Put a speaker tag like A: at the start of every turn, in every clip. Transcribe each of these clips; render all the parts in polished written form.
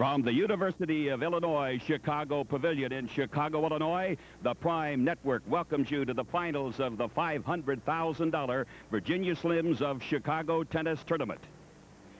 A: From the University of Illinois Chicago Pavilion in Chicago, Illinois, the Prime Network welcomes you to the finals of the $500,000 Virginia Slims of Chicago tennis tournament.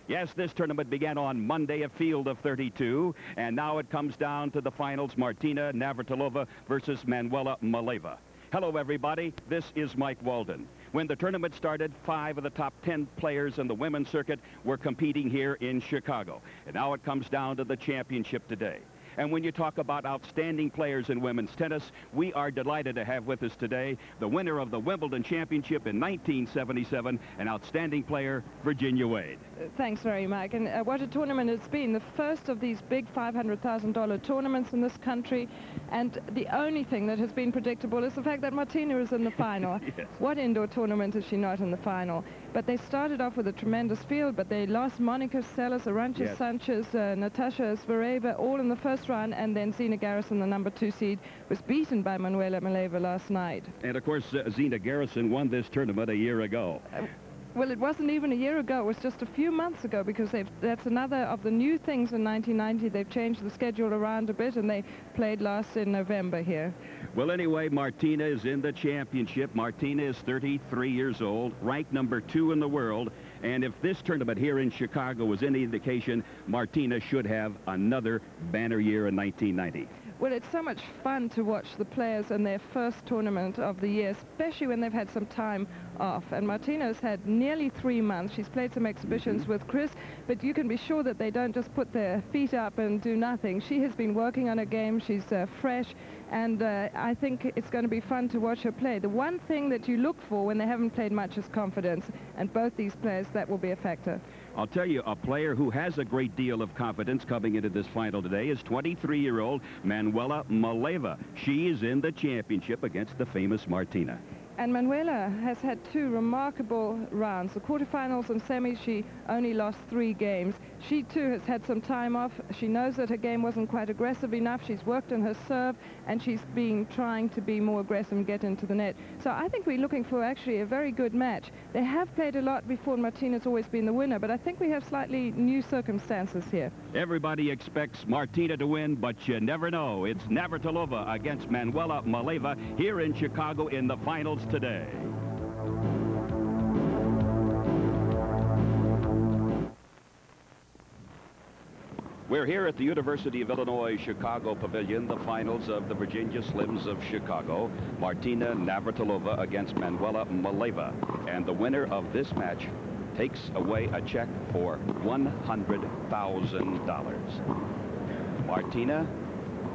A: Yes, this tournament began on Monday, a field of 32, and now it comes down to the finals, Martina Navratilova versus Maleeva. Hello, everybody. This is Mike Walden. When the tournament started, 5 of the top 10 players in the women's circuit were competing here in Chicago. And now it comes down to the championship today. And when you talk about outstanding players in women's tennis, we are delighted to have with us today the winner of the Wimbledon Championship in 1977, an outstanding player, Virginia Wade.
B: Thanks very much. And what a tournament it's been. The first of these big $500,000 tournaments in this country. And the only thing that has been predictable is the fact that Martina is in the final.
A: Yes.
B: What indoor tournament is she not in the final? But they started off with a tremendous field, but they lost Monica Seles, Arantxa
A: Yes.
B: Sanchez, Natasha Zvereva, all in the first round, and then Zina Garrison, the number 2 seed, was beaten by Maleeva last night.
A: And, of course, Zina Garrison won this tournament a year ago.
B: Well, it wasn't even a year ago. It was just a few months ago, because that's another of the new things in 1990. They've changed the schedule around a bit, and they played last in November here.
A: Well, anyway, Martina is in the championship. Martina is 33 years old, ranked number 2 in the world. And if this tournament here in Chicago was any indication, Martina should have another banner year in 1990.
B: Well, it's so much fun to watch the players in their first tournament of the year, especially when they've had some time off. And Martina's had nearly 3 months. She's played some exhibitions with Chris, but you can be sure that they don't just put their feet up and do nothing. She has been working on her game. She's fresh, and I think it's going to be fun to watch her play. The one thing that you look for when they haven't played much is confidence, and both these players, that will be a factor.
A: I'll tell you, a player who has a great deal of confidence coming into this final today is 23-year-old Maleeva. She is in the championship against the famous Martina.
B: And Maleeva has had 2 remarkable rounds. The quarterfinals and semis, she only lost 3 games. She, too, has had some time off. She knows that her game wasn't quite aggressive enough. She's worked on her serve, and she's been trying to be more aggressive and get into the net. So I think we're looking for actually a very good match. They have played a lot before, and Martina's always been the winner, but I think we have slightly new circumstances here.
A: Everybody expects Martina to win, but you never know. It's Navratilova against Maleeva here in Chicago in the finals today. We're here at the University of Illinois Chicago Pavilion, the finals of the Virginia Slims of Chicago. Martina Navratilova against Maleeva. And the winner of this match takes away a check for $100,000. Martina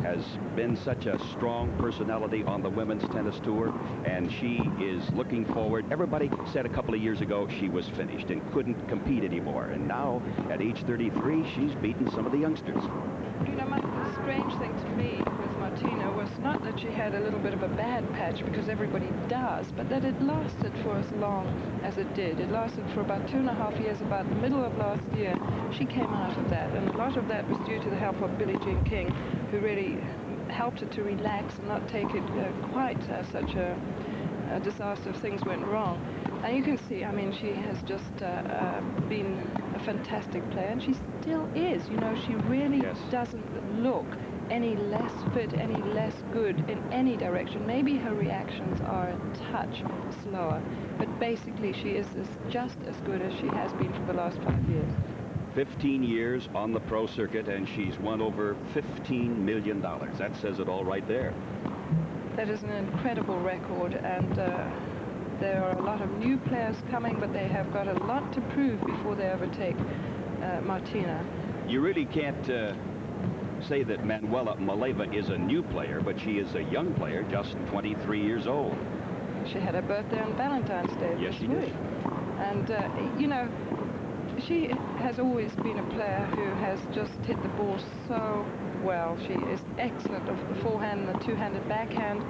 A: has been such a strong personality on the women's tennis tour, and she is looking forward. Everybody said a couple of years ago she was finished and couldn't compete anymore, and now at age 33 she's beaten some of the youngsters.
B: You know, Mike, the strange thing to me with Martina was not that she had a little bit of a bad patch, because everybody does, but that it lasted for as long as it did. It lasted for about 2.5 years. About the middle of last year, she came out of that, and a lot of that was due to the help of Billie Jean King, who really helped her to relax and not take it quite as such a disaster if things went wrong. And you can see, I mean, she has just been a fantastic player, and she still is. You know, she really doesn't look any less fit, any less good in any direction. Maybe her reactions are a touch slower, but basically she is just as good as she has been for the last 5 years.
A: 15 years on the pro circuit, and she's won over $15 million. That says it all right there.
B: That is an incredible record, and there are a lot of new players coming, but they have got a lot to prove before they overtake Martina.
A: You really can't say that Maleeva is a new player, but she is a young player, just 23 years old.
B: She had her birthday on Valentine's Day
A: this week.
B: Did. And, you know, she has always been a player who has just hit the ball so well. She is excellent off the forehand and the two-handed backhand.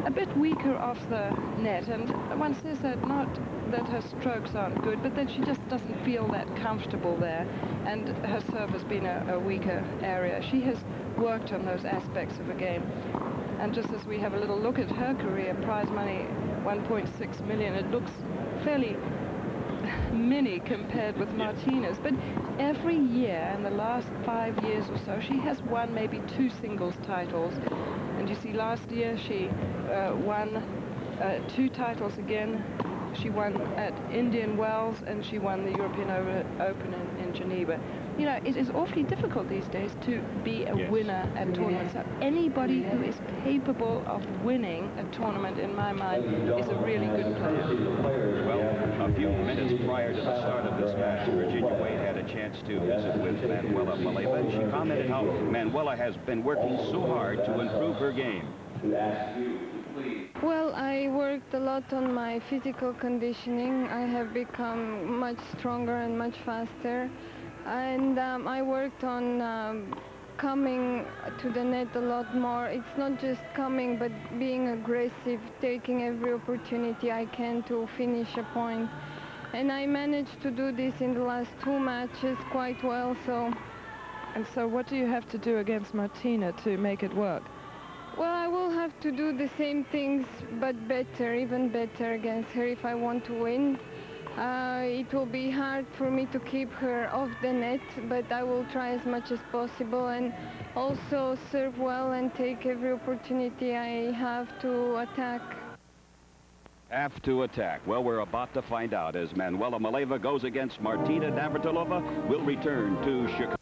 B: A bit weaker off the net, and one says that not that her strokes aren't good, but that she just doesn't feel that comfortable there, and her serve has been a weaker area. She has worked on those aspects of her game, and just as we have a little look at her career, prize money $1.6 million, it looks fairly mini compared with Martina's, but every year in the last 5 years or so, she has won maybe 2 singles titles. And you see, last year she won 2 titles again. She won at Indian Wells, and she won the European Open in Geneva. You know, it is awfully difficult these days to be a winner at tournaments. So anybody who is capable of winning a tournament, in my mind, is a really good player.
A: Well, a few minutes prior to the start of this match, Virginia Wade had a chance to visit with Manuela Maleeva, and she commented how Manuela has been working so hard to improve her game.
C: Well, I worked a lot on my physical conditioning. I have become much stronger and much faster. And I worked on coming to the net a lot more. It's not just coming, but being aggressive, taking every opportunity I can to finish a point. And I managed to do this in the last 2 matches quite well.
B: And so what do you have to do against Martina to make it work?
C: Well, I will have to do the same things, but better, even better against her if I want to win. It will be hard for me to keep her off the net, but I will try as much as possible and also serve well and take every opportunity I have to attack.
A: Have to attack. Well, we're about to find out as Manuela Maleeva goes against Martina Navratilova. We'll return to Chicago.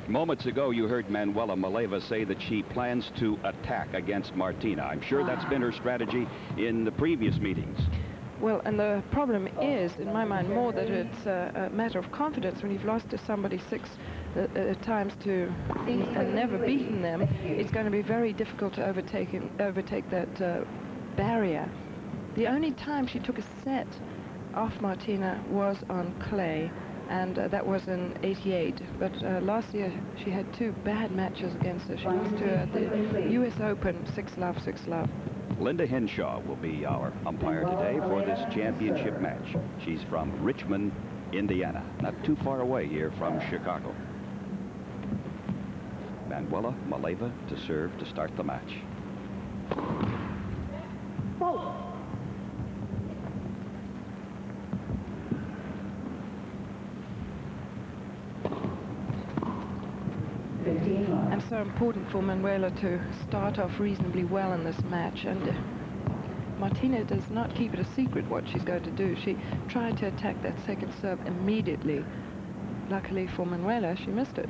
A: Moments ago, you heard Manuela Maleeva say that she plans to attack against Martina. I'm sure that's been her strategy in the previous meetings.
B: Well, and the problem is, in my mind, more that it's a matter of confidence. When you've lost to somebody 6 times and never beaten them, it's going to be very difficult to overtake that barrier. The only time she took a set off Martina was on clay, and that was in '88. But last year she had 2 bad matches against her. She lost to her at the US Open, 6-love, 6-love.
A: Linda Henshaw will be our umpire today for this championship match. She's from Richmond, Indiana, not too far away here from Chicago. Manuela Maleeva to serve to start the match.
B: And so important for Manuela to start off reasonably well in this match. And Martina does not keep it a secret what she's going to do. She tried to attack that second serve immediately. Luckily for Manuela, she missed it.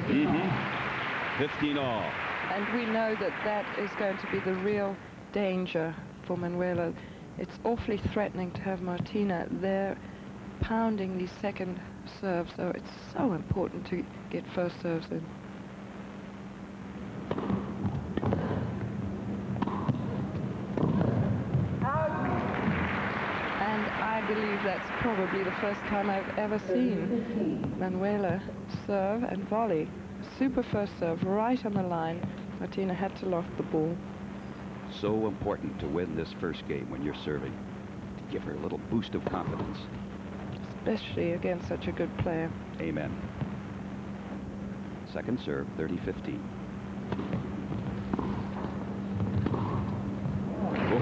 A: Mm-hmm. 15 all.
B: And we know that that is going to be the real danger for Manuela. It's awfully threatening to have Martina there pounding these second serves, so it's so important to get first serves in. And I believe that's probably the first time I've ever seen Manuela serve and volley. Super first serve right on the line. Martina had to loft the ball.
A: So important to win this first game when you're serving, to give her a little boost of confidence.
B: Especially against such a good player.
A: Amen. Second serve, 30-15.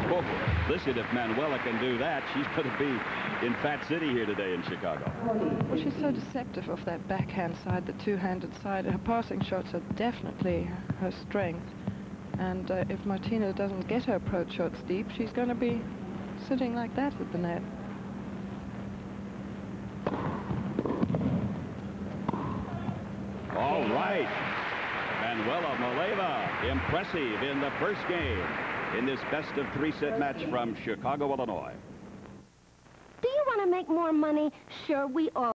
A: Oh, listen, if Manuela can do that, she's going to be in Fat City here today in Chicago.
B: Well, she's so deceptive off that backhand side, the two-handed side. Her passing shots are definitely her strength. And if Martina doesn't get her approach shots deep, she's going to be sitting like that at the net.
A: All right. Manuela Maleeva, impressive in the first game in this best-of-3 set match from Chicago, Illinois.
D: Do you want to make more money? Sure, we all